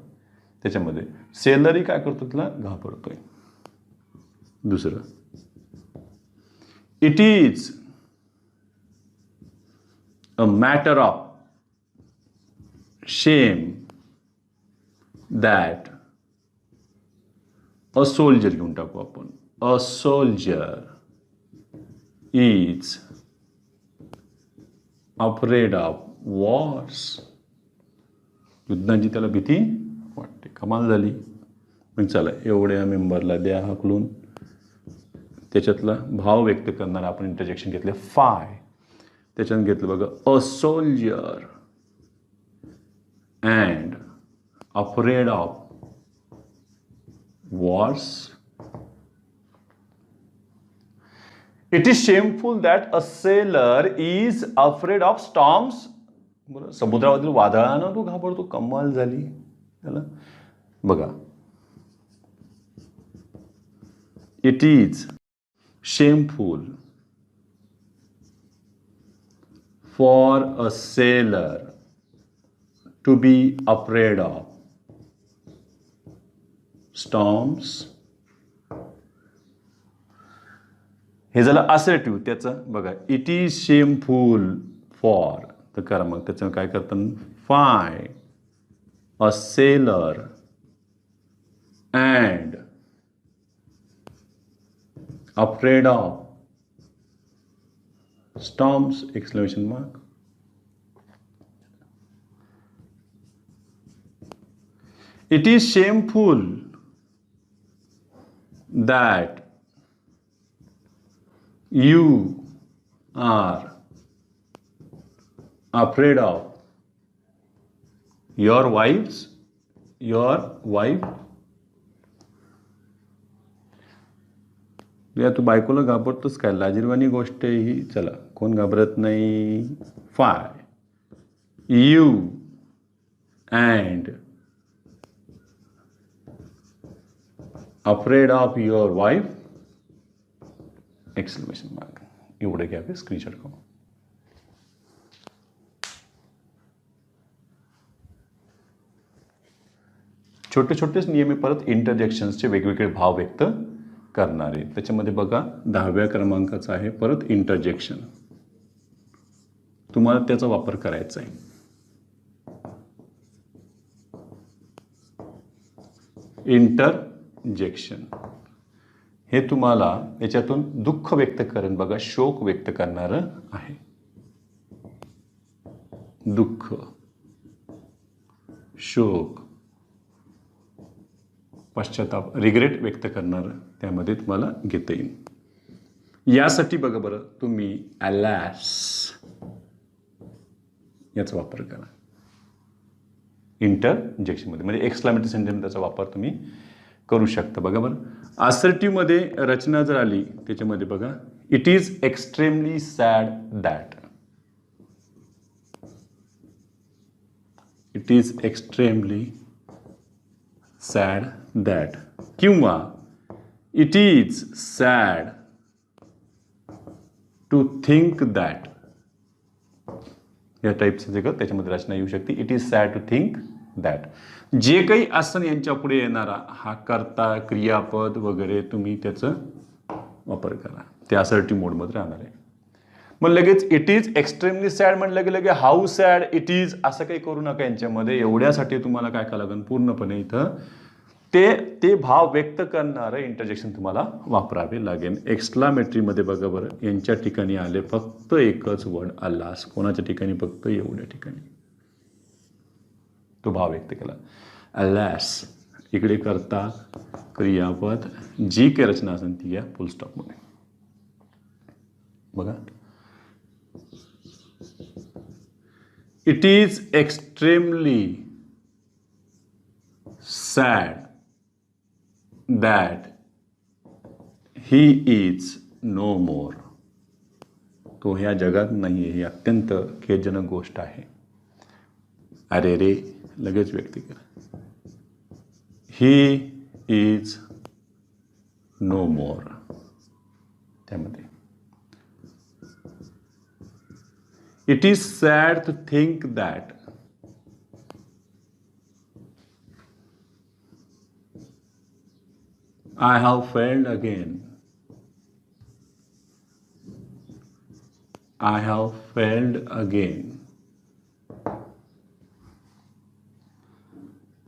त्याच्यामध्ये सेलरही काय करतो, तिला घाबरतोय. दुसरं it is a matter of shame that a soldier घेऊन टाकू आपण. A soldier is afraid of wars. युद्धांची त्याला भीती वाटते. कमाल झाली. मग चला एवढ्या मेंबरला द्या हाकलून. त्याच्यातला भाव व्यक्त करणारा आपण इंटरजेक्शन घेतले फाय. त्याच्यात घेतलं बघा a soldier and afraid of wars. It is shameful that a sailor is afraid of storms. समुद्रावरील वादळानं तो घाबरतो. कमाल झाली त्याला. बघा it is shameful for a sailor to be afraid of storms. हे झालं असर्टिव्ह. त्याचं बघा इट इज शेमफुल फॉर, तर करा मग त्याचं काय करतात five a seller and afraid of storms exclamation mark. It is shameful that you are afraid of your wife. या तू बायकोला घाबरतोस काय, लाजिरवाणी गोष्ट आहे ही. चला कोण घाबरत नाही. Five you and afraid of your wife exclamation mark. एवढे घ्यावे स्क्रीनशॉट करून. छोटे छोटेच नियम परत इंटरजेक्शन्सचे वेगवेगळे भाव व्यक्त करणारे. त्याच्यामध्ये बघा 10व्या क्रमांकाचा आहे परत इंटरजेक्शन. तुम्हाला त्याचा वापर करायचा आहे. इंटरजेक्शन हे तुम्हाला याच्यातून दुःख व्यक्त करून बघा शोक व्यक्त करणारं आहे. दुःख, शोक, पश्चाताप, रिग्रेट व्यक्त करणारं त्यामध्ये तुम्हाला घेता येईल. यासाठी बघा बरं तुम्ही अॅलॅस याचा वापर करा इंटरजेक्शनमध्ये, म्हणजे एक्सक्लामेटरी सेंटेन्स त्याचा वापर तुम्ही करू शकता. बघा बरं असर्टिव्हमध्ये रचना जर आली त्याच्यामध्ये बघा it is extremely sad that. It is extremely sad that किंवा it is sad to think that. या टाईपचं जे त्याच्यामध्ये रचना येऊ शकते. It is sad to think that. जे काही आसन यांच्या पुढे येणारा हा कर्ता क्रियापद वगैरे तुम्ही त्याचा वापर करा. ते असर्टिव्ह मोडमध्ये राहणार आहे. मग लगेच इट इज एक्स्ट्रीमली सॅड म्हटलं की लगे हाऊ सॅड इट इज असं काही करू नका यांच्यामध्ये. एवढ्यासाठी तुम्हाला काय करावं लागेल पूर्णपणे इथं ते भाव व्यक्त करणारं इंटरजेक्शन तुम्हाला वापरावे लागेल. एक्सक्लामेटरीमध्ये बघा बरं यांच्या ठिकाणी आले फक्त एकच वर्ड अल्लास. कोणाच्या ठिकाणी फक्त एवढ्या ठिकाणी. तो भाव व्यक्त केला. अॅलॅस इकडे करता क्रियापद जी काही रचना असेल ती या फुल स्टॉपमध्ये. बघा, it is extremely sad that he is no more. तो ह्या जगात नाही आहे, ही अत्यंत खेदजनक गोष्ट आहे. अरे रे लगेच व्यक्त करा. He is no more. त्यामध्ये it is sad to think that I have failed again. I have failed again.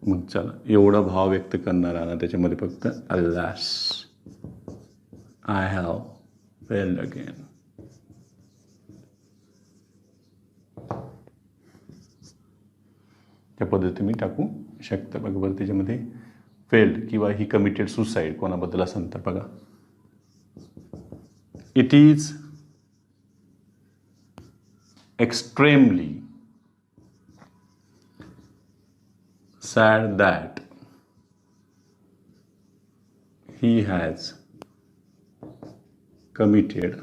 मग चला एवढा भाव व्यक्त करणारा ना त्याच्यामध्ये फक्त alas. I have failed again. त्या पद्धतीने मी टाकू शकता. बघा बरं, त्याच्यामध्ये फेल्ड किंवा ही कमिटेड सुसाईड कोणाबद्दल असेल तर बघा, it is extremely sad that he has committed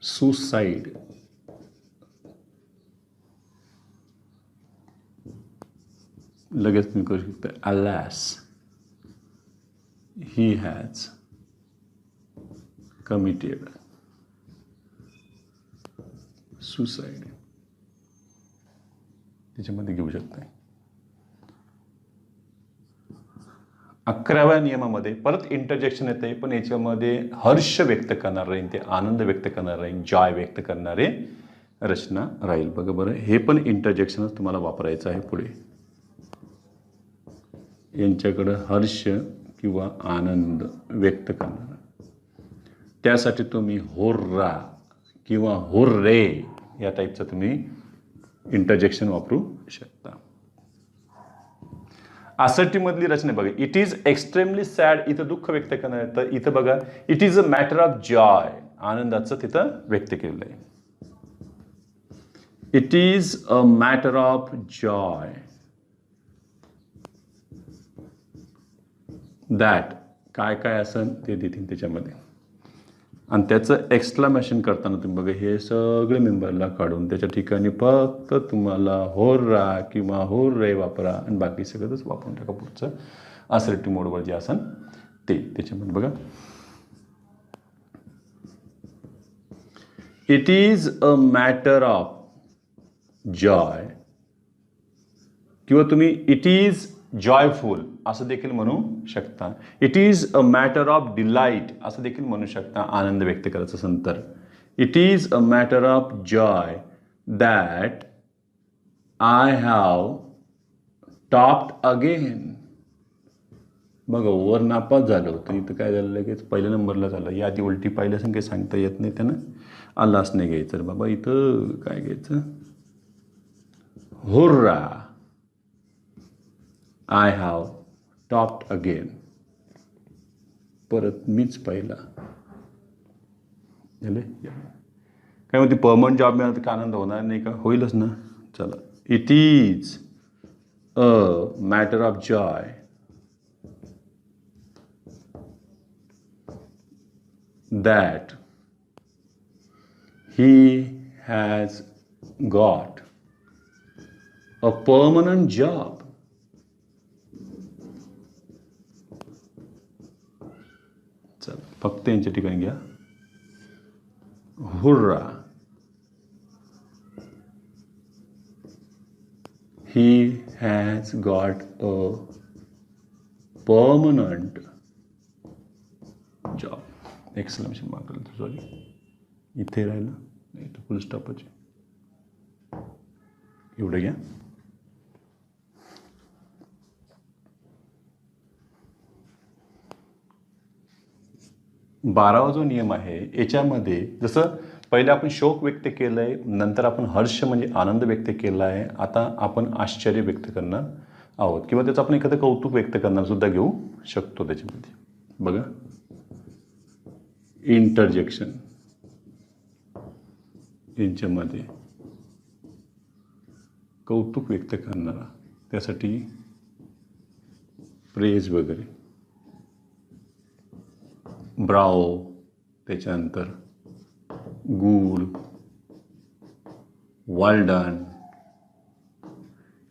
suicide. लगेच तुम्ही करू शकता, alas he has committed suicide. त्याच्यामध्ये घेऊ शकता. 11व्या नियमामध्ये परत इंटरजेक्शन येते, पण याच्यामध्ये हर्ष व्यक्त करणार राहील, ते आनंद व्यक्त करणार राहील, जॉय व्यक्त करणारे रचना राहील. बघा बरं, हे पण इंटरजेक्शनच तुम्हाला वापरायचं आहे पुढे. यांच्याकडं हर्ष किंवा आनंद व्यक्त करणार, त्यासाठी तुम्ही होर्रा किंवा हुर्रे या टाईपचं तुम्ही इंटरजेक्शन वापरू शकता. 68 मधली रचना बघा, इट इज एक्स्ट्रीमली सॅड. इथं दुःख व्यक्त करणार आहे, तर इथं बघा it is a matter of Joy. आनंदाचं तिथं व्यक्त केलेलं आहे. It is a matter of Joy that काय काय असेल ते देतील त्याच्यामध्ये. आणि त्याचं एक्सक्लामेशन करताना तुम्ही बघा, हे सगळे मेंबरला काढून त्याच्या ठिकाणी फक्त तुम्हाला होर्रा किंवा होर्रे वापरा आणि बाकी सगळंच वापरून टाका. पुढचं असर्टिव्ह मोडवर जे असेल ते त्याच्यामध्ये बघा, it is a matter of joy किंवा तुम्ही इट इज जॉयफुल असं देखील म्हणू शकता. It is a matter of delight असं देखील म्हणू शकता. आनंद व्यक्त करायचं असेल तर it is a matter of Joy that I have topped again. बघा, वर नापास झालं होतं, इथं काय झालं लगेच पहिल्या नंबरला झालं. या आधी उलटी पाहिलं असं काही सांगता येत नाही, त्यानं आलाच नाही घ्यायचं. बाबा इथं काय घ्यायचं, hurrah I have topped again. परत मीच पहिला झाले. काय म्हणते, परमनंट जॉब मिळाला तर का आनंद होणार नाही का? होईलच ना. चला, it is a matter of Joy that he has got a permanent job. चला, फक्त यांच्या ठिकाणी घ्या, hurrah he has got a permanent job. Exclamation mark राहिलं, सॉरी इथे राहिलं नाही तर फुल स्टॉपच. एवढं घ्या. बारावा जो नियम आहे याच्यामध्ये जसं पहिले आपण शोक व्यक्त केलंय, नंतर आपण हर्ष म्हणजे आनंद व्यक्त केला आहे, आता आपण आश्चर्य व्यक्त करणार आहोत किंवा त्याचं आपण एखादं कौतुक व्यक्त करणार सुद्धा घेऊ शकतो त्याच्यामध्ये. बघा, इंटरजेक्शन यांच्यामध्ये कौतुक व्यक्त करणारा, त्यासाठी प्रेज वगैरे, ब्राओ, त्याच्यानंतर गुड, वेल डन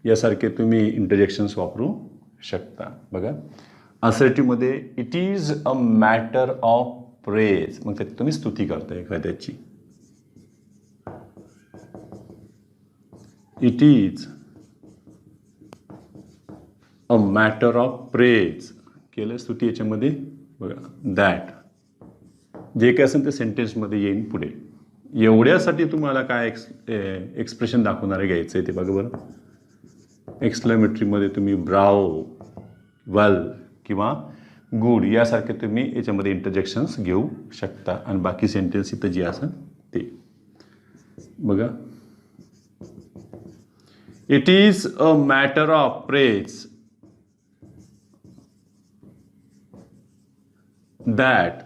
यासारखे तुम्ही इंटरजेक्शन्स वापरू शकता. बघा, असर्टिव्हमध्ये it is a matter of praise, मग त्यात तुम्ही स्तुती करता एखाद्याची. It is a matter of praise केलं स्तुती याच्यामध्ये. बघा, दॅट जे काय असेल ते सेंटेन्समध्ये येईन पुढे. एवढ्यासाठी तुम्हाला काय एक्सप्रेशन दाखवणारे घ्यायचं आहे ते बघा बरं. एक्सक्लेमेटरीमध्ये तुम्ही ब्राओ, वेल किंवा गुड यासारखे तुम्ही याच्यामध्ये इंटरजेक्शन्स घेऊ शकता आणि बाकी सेंटेन्स इथं जे असेल ते. बघा, it is a matter of praise that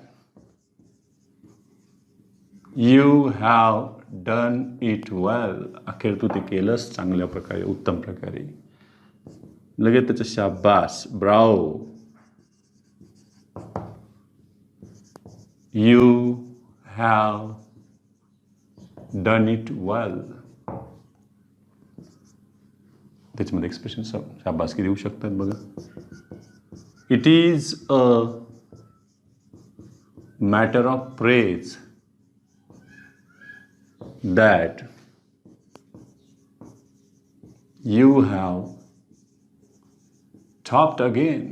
you have done it well. अखेर तू ते केलंस चांगल्या प्रकारे, उत्तम प्रकारे. लगेच त्याचं शाबास, ब्राओ, यू हॅव डन इट वेल. त्याच्यामध्ये एक्सप्रेशन शाबासकी देऊ शकतात. बघा, it is a matter of praise that you have topped again.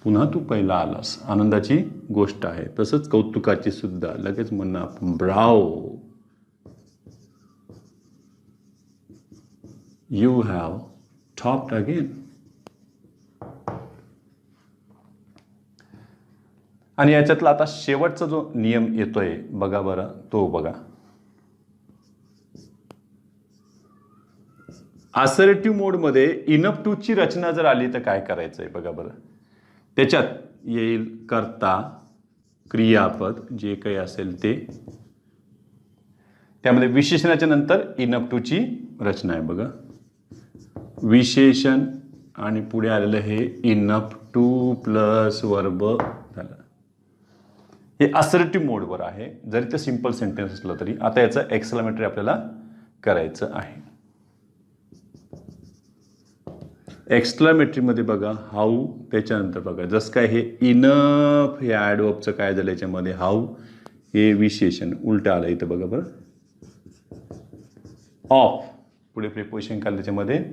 पुन्हा तू पहिला आलास, आनंदाची गोष्ट आहे. तसंच कौतुकाची सुद्धा लगेच म्हणणं आपण ब्राओ, यू हॅव टॉप्ड अगेन. आणि याच्यातला आता शेवटचा जो नियम येतोय बघा बरं, तो बघा. असर्टिव्ह मोडमध्ये इनफ टू ची रचना जर आली तर काय करायचंय बघा बरं. त्याच्यात येईल कर्ता, क्रियापद जे काही असेल ते, त्यामध्ये विशेषणाच्या नंतर इनफ टू ची रचना आहे. बघा, विशेषण आणि पुढे आलेलं हे इनफ टू प्लस वर्ब झालं. हे असर्टिव्ह मोडवर आहे, जरी ते सिंपल सेंटेन्स असलं तरी. आता याचं एक्सक्लेमेटरी आपल्याला करायचं आहे. एक्सक्लेमेटरीमध्ये बघा हाऊ, त्याच्यानंतर बघा जसं काय हे इनफ, हे ॲडवर्बचं काय झालं याच्यामध्ये, हाऊ हे विशेषण उलटं आलं इथं बघा बरं. ऑफ पुढे प्रिपोजिशन काढलं त्याच्यामध्ये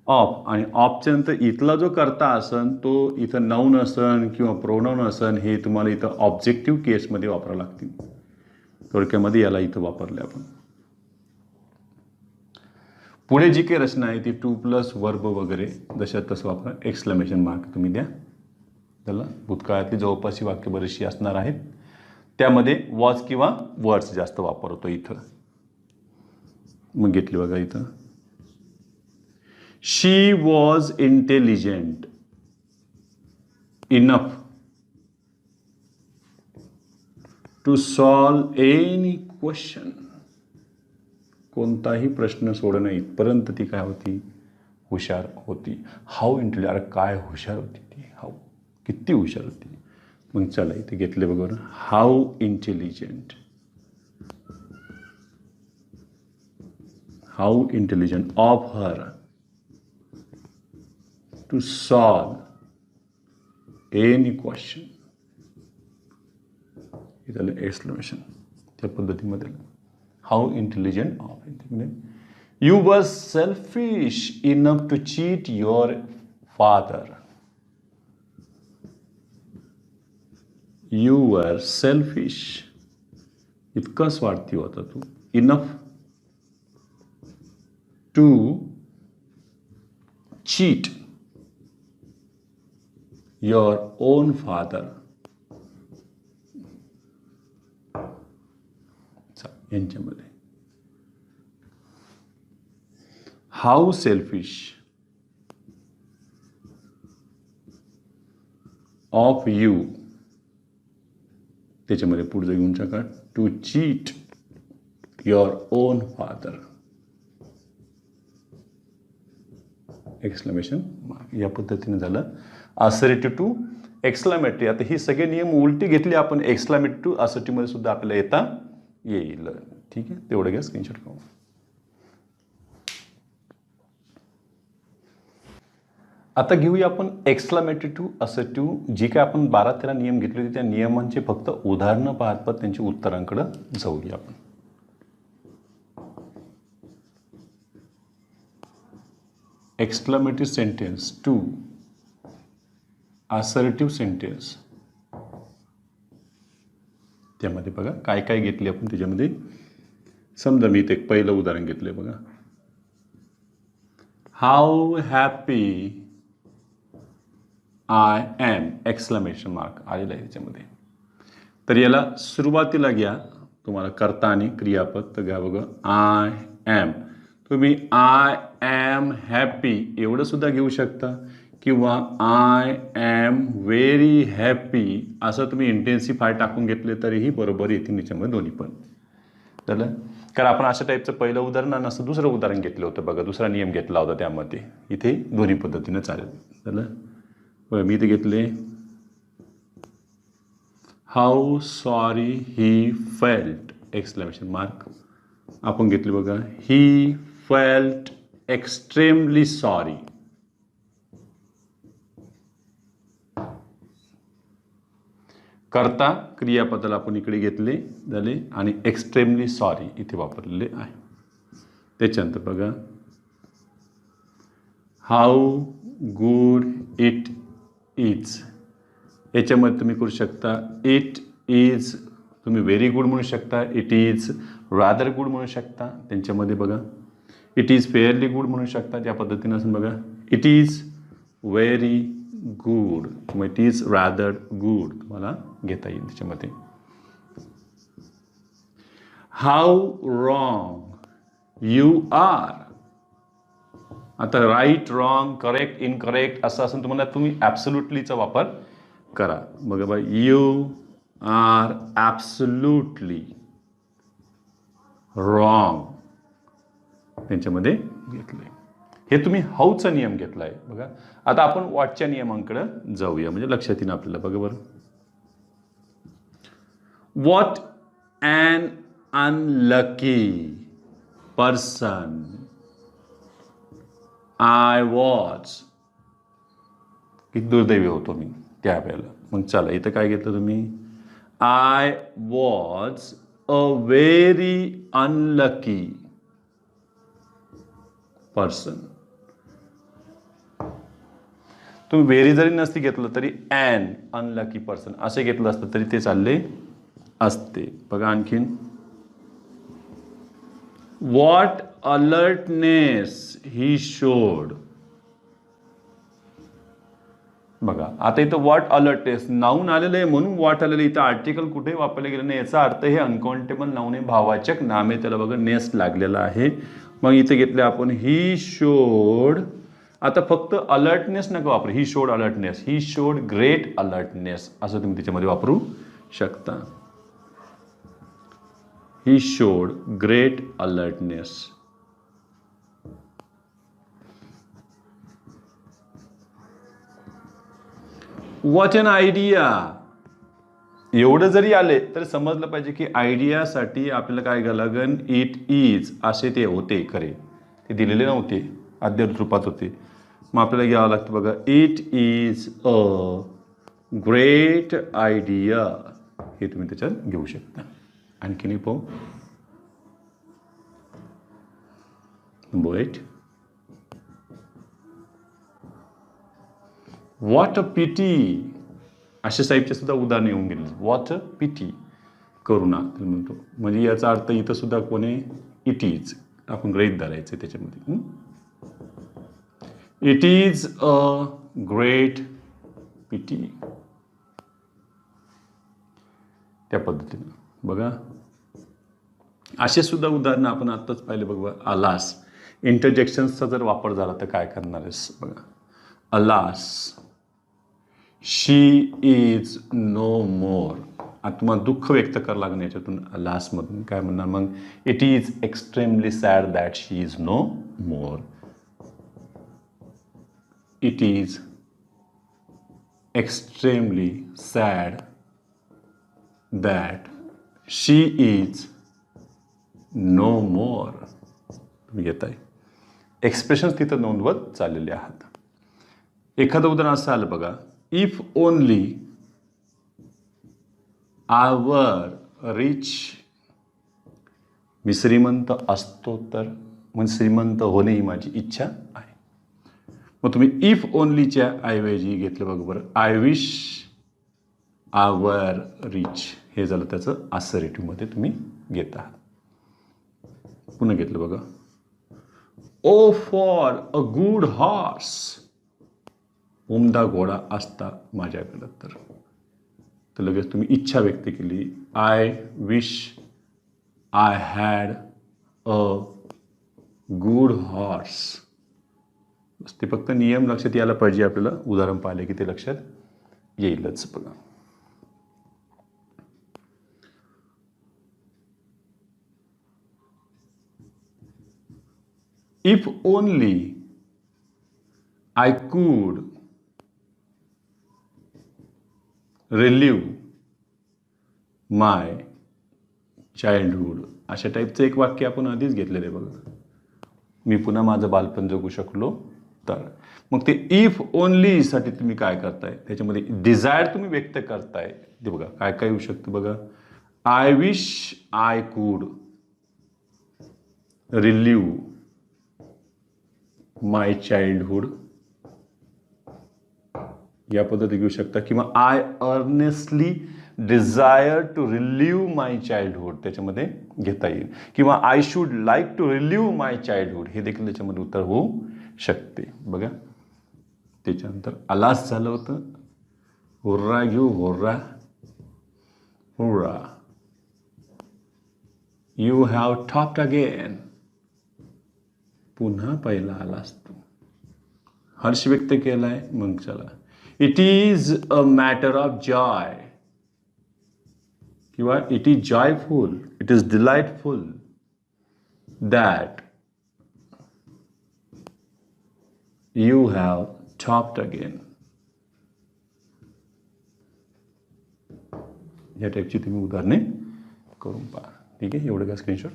ऑफ, आणि ऑफच्या नंतर इथला जो कर्ता असन तो इथं नाऊन असन किंवा प्रोनाऊन असन, हे तुम्हाला इथं ऑब्जेक्टिव्ह केसमध्ये वापरावं लागतील. थोडक्यामध्ये याला इथं वापरले आपण. पुढे जी काही रचना आहे ती टू प्लस वर्ब वगैरे जशा तसं वापरा. एक्सक्लेमेशन मार्क तुम्ही द्या त्याला. भूतकाळातली जवळपासची वाक्य बरीचशी असणार आहेत, त्यामध्ये वॉज किंवा वर्ड्स जास्त वापरतो इथं. मग घेतली बघा इथं, she was intelligent enough to solve any question. कोणताही प्रश्न सोडणं इथपर्यंत ती काय होती, हुशार होती. हाऊ इंटेलिजंट, अरे काय हुशार होती ती, हाऊ किती हुशार होती. मग चला इथे घेतले बघा, how intelligent, how intelligent of her to solve any question. हे झालं एक्सक्लेमेशन त्या पद्धतीमध्ये. How intelligent of. You were selfish enough to cheat your father. You were selfish, इतका स्वार्थी होता तू. इनफ टू चीट your own father. यांच्यामध्ये. हाऊ सेल्फिश ऑफ यू, त्याच्यामध्ये पुढचं घेऊन टाका to cheat your own father, exclamation mark. या पद्धतीने झालं असर्टिव्ह टू एक्सक्लामेटरी. आता ही सगळे नियम उलटी घेतली आपण एक्सक्लामेटरी टू असर्टिव्ह मध्ये सुद्धा आपल्याला येता येईल. ठीक आहे, तेवढं घ्या स्क्रीनशॉट करून. आता घेऊया आपण एक्सक्लामेटरी टू असर्टिव्ह. जी काय आपण 12-13 नियम घेतले होते त्या नियमांचे फक्त उदाहरणं पाहत त्यांच्या उत्तरांकडे जाऊया आपण. Exclamatory sentence to assertive sentence, त्यामध्ये बघा काय काय घेतले आपण त्याच्यामध्ये. समजा मी इथे एक पहिलं उदाहरण घेतलंय बघा. How happy I am, exclamation mark आलेला आहे त्याच्यामध्ये. तर याला सुरुवातीला घ्या तुम्हाला कर्ता आणि क्रियापद. तर घ्या बघा आय एम. तुम्ही आय एम हॅपी एवढं सुद्धा घेऊ शकता किंवा आय एम व्हेरी हॅपी असं तुम्ही इंटेन्सिफाय टाकून घेतले तरीही बरोबर येतील त्याच्यामध्ये दोन्ही पण. झालं. कारण आपण अशा टाईपचं पहिलं उदाहरण आणि असं दुसरं उदाहरण घेतलं होतं बघा, दुसरा नियम घेतला होता त्यामध्ये. इथे दोन्ही पद्धतीनं चालेल. झालं. बघा मी इथे घेतले how sorry he felt, exclamation mark. आपण घेतले बघा ही फेल्ट एक्स्ट्रीमली सॉरी. करता क्रियापदाला आपण इकडे घेतले झाले आणि एक्स्ट्रीमली सॉरी इथे वापरलेले आहे. त्याच्यानंतर बघा हाऊ गुड इट इज. याच्यामध्ये तुम्ही करू शकता इट इज, तुम्ही व्हेरी गुड म्हणू शकता, इट इज रादर गुड म्हणू शकता. त्यांच्यामध्ये बघा इट इज फेअरली गुड म्हणू शकता. त्या पद्धतीनं असं बघा इट इज व्हेरी गुड किंवा इट इज रादर गुड तुम्हाला घेता येईल त्याच्यामध्ये. How wrong you are. आता राईट रॉंग करेक्ट इनकरेक्ट असं असून तुम्हाला तुम्ही ॲब्सोल्युटलीचा वापर करा. बघा बा यू आर ॲब्सोल्युटली रॉंग त्यांच्यामध्ये घेतलंय. हे तुम्ही हाऊचा नियम घेतला आहे बघा. आता आपण वॉटच्या नियमांकडे जाऊया म्हणजे लक्षात येईल आपल्याला. बघा बरं. What an unlucky person I was. किती दुर्दैवी होतो मी त्या वेळेला. मग चला इथं काय घेतलं तुम्ही I was a very unlucky person. तुम्ही व्हेरी जरी नसती घेतलं तरी ॲन अनलकी पर्सन असे घेतलं असतं तरी ते चालले असते. बघा आणखीन व्हॉट अलर्टनेस ही शोड. बघा आता इथं व्हॉट अलर्टनेस नाऊन आलेलं आहे म्हणून व्हॉट आलेलं. इथं आर्टिकल कुठेही वापरले गेलं नाही. याचा अर्थ हे अनकाउंटेबल नाऊन आहे, भाववाचक नाम आहे, त्याला बघा नेस लागलेला आहे. मग इथे घेतले आपण ही शोड. आता फक्त अलर्टनेस नका वापरू. He showed alertness, he showed great alertness असं तुम्ही त्याच्यामध्ये वापरू शकता. He showed great alertness. What N idea. एवढं जरी आले तरी समजलं पाहिजे की आयडियासाठी आपल्याला काय घ्यावं लागेल इट इज असे ते होते खरे. ते दिलेले नव्हते, अद्ययावत रूपात होते. मग आपल्याला घ्यावं लागतं बघा it is a great idea. हे तुम्ही त्याच्यात घेऊ शकता. आणखीन पाहू. नंबर 8 व्हॉट अ पिटी. अशा टाईपचे सुद्धा उदाहरण येऊन गेले. व्हॉट अ पिटी करुणा म्हणतो. म्हणजे याचा अर्थ इथं सुद्धा कोणी इट इज आपण गृहीत धरायचं त्याच्यामध्ये. इट इज अ ग्रेट पिटी त्या पद्धतीनं. बघा असे सुद्धा उदाहरणं आपण आत्ताच पाहिले बघा. अलास इंटरजेक्शन्सचा जर वापर झाला तर काय करणार आहेस बघा. अलास शी इज नो मोर. आता तुम्हाला दुःख व्यक्त करावं लागणार याच्यातून अलासमधून काय म्हणणार मग. It is extremely sad that she is no more. It is extremely sad that she is no more. तुम्ही घेताय एक्सप्रेशन्स तिथं नोंदवत चाललेले आहात. एखादं उदाहरण असं आलं बघा. If only I were rich. मी श्रीमंत असतो तर म्हणजे श्रीमंत होणे ही माझी इच्छा आहे. मग तुम्ही इफ ओनलीच्या ऐवजी घेतलं बघा बरं. I wish I were rich. हे झालं त्याचं असर्टिव्हमध्ये तुम्ही घेत आहात. पुन्हा घेतलं बघा. ओ फॉर अ गुड हॉर्स. उमदा घोडा असता माझ्याकडं तर लगेच तुम्ही इच्छा व्यक्त केली. I wish I had a good horse. ते फक्त नियम लक्षात यायला पाहिजे आपल्याला. उदाहरण पाहिले की ते लक्षात येईलच बघा. If only I could relive my childhood. अशा टाईपचं एक वाक्य आपण आधीच घेतलेलं आहे बघा. मी पुन्हा माझं बालपण जगू शकलो तर. मग ते इफ ओनलीसाठी तुम्ही काय करताय त्याच्यामध्ये डिझायर तुम्ही व्यक्त करताय. ते बघा काय काय येऊ शकतं बघा. I wish I could relive my childhood या पद्धती घेऊ शकता. किंवा I earnestly desire to relive my childhood त्याच्यामध्ये घेता येईल. किंवा I should like to relive my childhood हे देखील त्याच्यामध्ये उत्तर होऊ शकते बघा. त्याच्यानंतर अलास झालं होतं. हुर्रा घेऊ. Hurrah hurrah. You have topped again. पुन्हा पहिला आलास तू. हर्ष व्यक्त केलाय मग चला. It is a matter of joy. किंवा it is joyful. It is delightful that you have topped again. या टाईपची तुम्ही उदाहरणे करून पहा. ठीक आहे. एवढं का स्क्रीनशॉट.